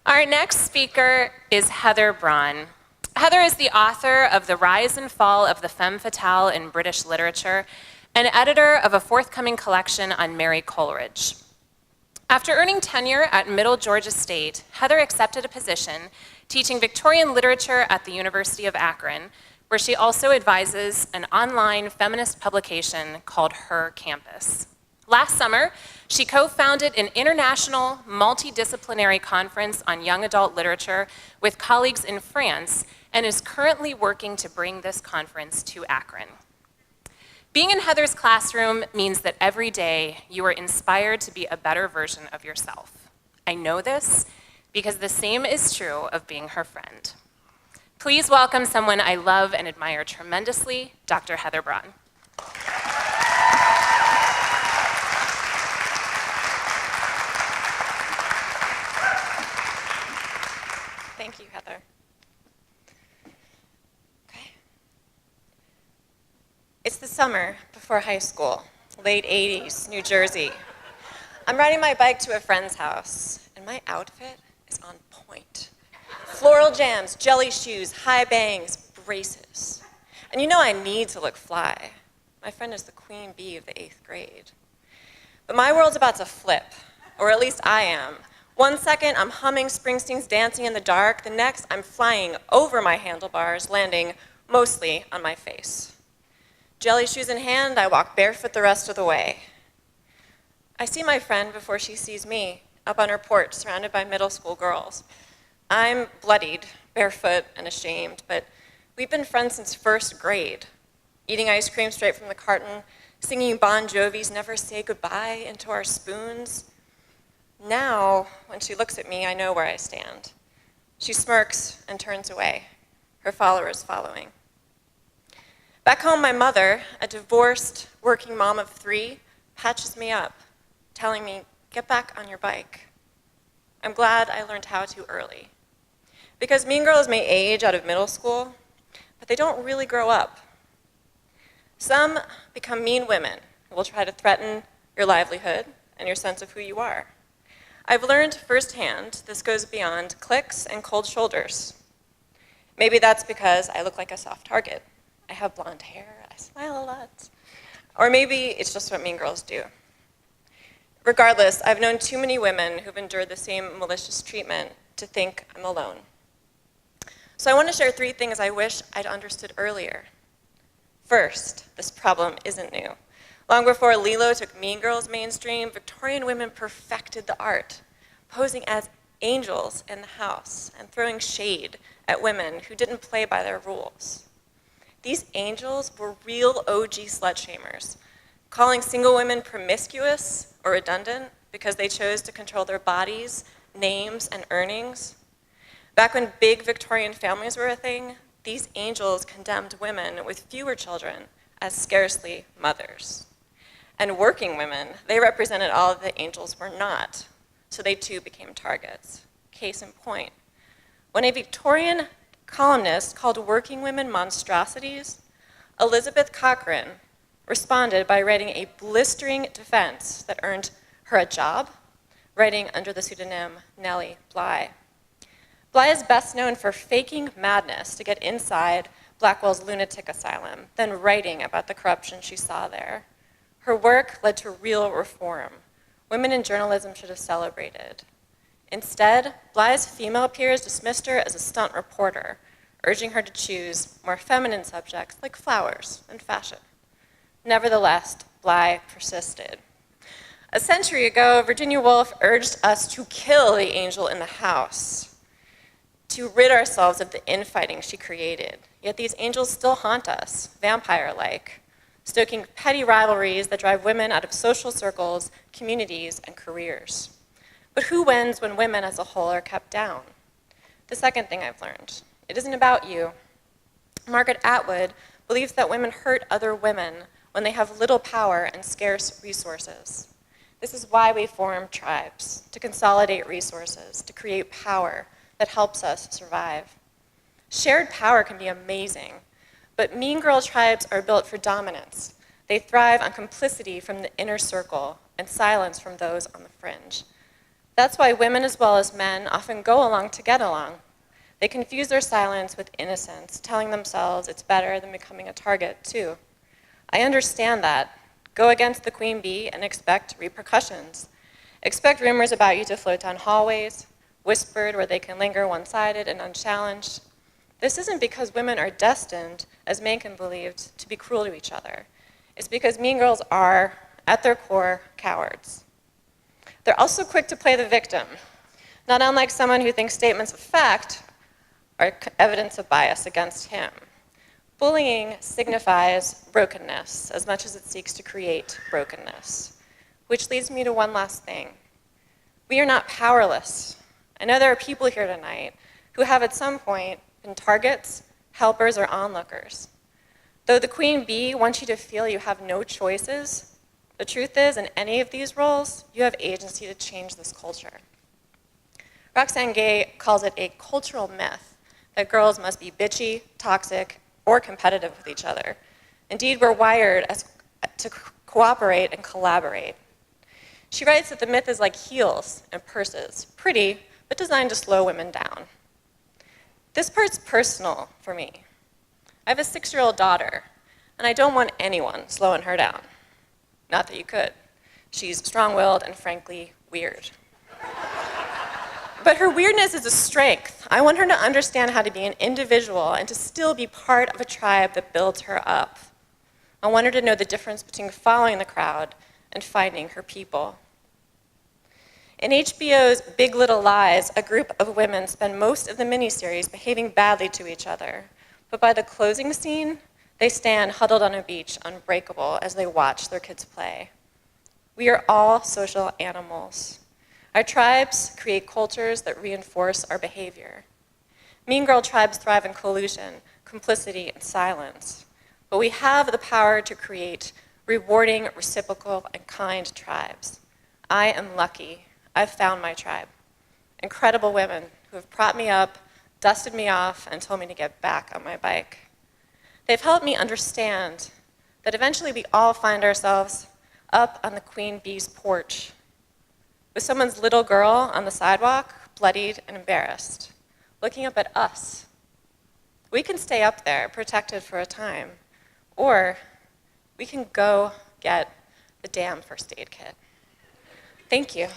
Our next speaker is Heather Braun. Heather is the author of The Rise and Fall of the Femme Fatale in British Literature and editor of a forthcoming collection on Mary Coleridge. After earning tenure at Middle Georgia State, Heather accepted a position teaching Victorian literature at the University of Akron, where she also advises an online feminist publication called Her Campus. Last summer, she co-founded an international multidisciplinary conference on young adult literature with colleagues in France and is currently working to bring this conference to Akron. Being in Heather's classroom means that every day you are inspired to be a better version of yourself. I know this because the same is true of being her friend. Please welcome someone I love and admire tremendously, Dr. Heather Braun. Thank you, Heather. Okay. It's the summer before high school, late 80s, New Jersey. I'm riding my bike to a friend's house, and my outfit is on point. Floral jams, jelly shoes, high bangs, braces. And you know I need to look fly. My friend is the queen bee of the 8th grade. But my world's about to flip, or at least I am. One second, I'm humming Springsteen's Dancing in the Dark. The next, I'm flying over my handlebars, landing mostly on my face. Jelly shoes in hand, I walk barefoot the rest of the way. I see my friend before she sees me, up on her porch, surrounded by middle school girls. I'm bloodied, barefoot, and ashamed, but we've been friends since 1st grade, eating ice cream straight from the carton, singing Bon Jovi's Never Say Goodbye into our spoons. Now, when she looks at me, I know where I stand. She smirks and turns away, her followers following. Back home, my mother, a divorced working mom of 3, patches me up, telling me, get back on your bike. I'm glad I learned how to early. Because mean girls may age out of middle school, but they don't really grow up. Some become mean women who will try to threaten your livelihood and your sense of who you are. I've learned firsthand this goes beyond clicks and cold shoulders. Maybe that's because I look like a soft target. I have blonde hair, I smile a lot. Or maybe it's just what mean girls do. Regardless, I've known too many women who've endured the same malicious treatment to think I'm alone. So I want to share 3 things I wish I'd understood earlier. First, this problem isn't new. Long before Lilo took Mean Girls mainstream, Victorian women perfected the art, posing as angels in the house and throwing shade at women who didn't play by their rules. These angels were real OG slut-shamers, calling single women promiscuous or redundant because they chose to control their bodies, names, and earnings. Back when big Victorian families were a thing, these angels condemned women with fewer children as scarcely mothers. And working women, they represented all the angels were not, so they too became targets. Case in point, when a Victorian columnist called working women monstrosities, Elizabeth Cochrane responded by writing a blistering defense that earned her a job, writing under the pseudonym Nellie Bly. Bly is best known for faking madness to get inside Blackwell's lunatic asylum, then writing about the corruption she saw there. Her work led to real reform. Women in journalism should have celebrated. Instead, Bly's female peers dismissed her as a stunt reporter, urging her to choose more feminine subjects like flowers and fashion. Nevertheless, Bly persisted. A century ago, Virginia Woolf urged us to kill the angel in the house, to rid ourselves of the infighting she created. Yet these angels still haunt us, vampire-like, stoking petty rivalries that drive women out of social circles, communities, and careers. But who wins when women as a whole are kept down? The second thing I've learned, it isn't about you. Margaret Atwood believes that women hurt other women when they have little power and scarce resources. This is why we form tribes, to consolidate resources, to create power that helps us survive. Shared power can be amazing, but mean girl tribes are built for dominance. They thrive on complicity from the inner circle and silence from those on the fringe. That's why women as well as men often go along to get along. They confuse their silence with innocence, telling themselves it's better than becoming a target, too. I understand that. Go against the queen bee and expect repercussions. Expect rumors about you to float down hallways, whispered where they can linger one-sided and unchallenged. This isn't because women are destined, as Mencken believed, to be cruel to each other. It's because mean girls are, at their core, cowards. They're also quick to play the victim, not unlike someone who thinks statements of fact are evidence of bias against him. Bullying signifies brokenness as much as it seeks to create brokenness, which leads me to one last thing. We are not powerless. I know there are people here tonight who have at some point been targets, helpers, or onlookers. Though the queen bee wants you to feel you have no choices, the truth is, in any of these roles, you have agency to change this culture. Roxane Gay calls it a cultural myth that girls must be bitchy, toxic, or competitive with each other. Indeed, we're wired to cooperate and collaborate. She writes that the myth is like heels and purses, pretty, but designed to slow women down. This part's personal for me. I have a 6-year-old daughter, and I don't want anyone slowing her down. Not that you could. She's strong-willed and frankly weird. But her weirdness is a strength. I want her to understand how to be an individual and to still be part of a tribe that builds her up. I want her to know the difference between following the crowd and finding her people. In HBO's Big Little Lies, a group of women spend most of the miniseries behaving badly to each other. But by the closing scene, they stand huddled on a beach, unbreakable, as they watch their kids play. We are all social animals. Our tribes create cultures that reinforce our behavior. Mean girl tribes thrive in collusion, complicity, and silence. But we have the power to create rewarding, reciprocal, and kind tribes. I am lucky. I've found my tribe. Incredible women who have propped me up, dusted me off, and told me to get back on my bike. They've helped me understand that eventually we all find ourselves up on the queen bee's porch with someone's little girl on the sidewalk, bloodied and embarrassed, looking up at us. We can stay up there, protected for a time, or we can go get the damn first aid kit. Thank you.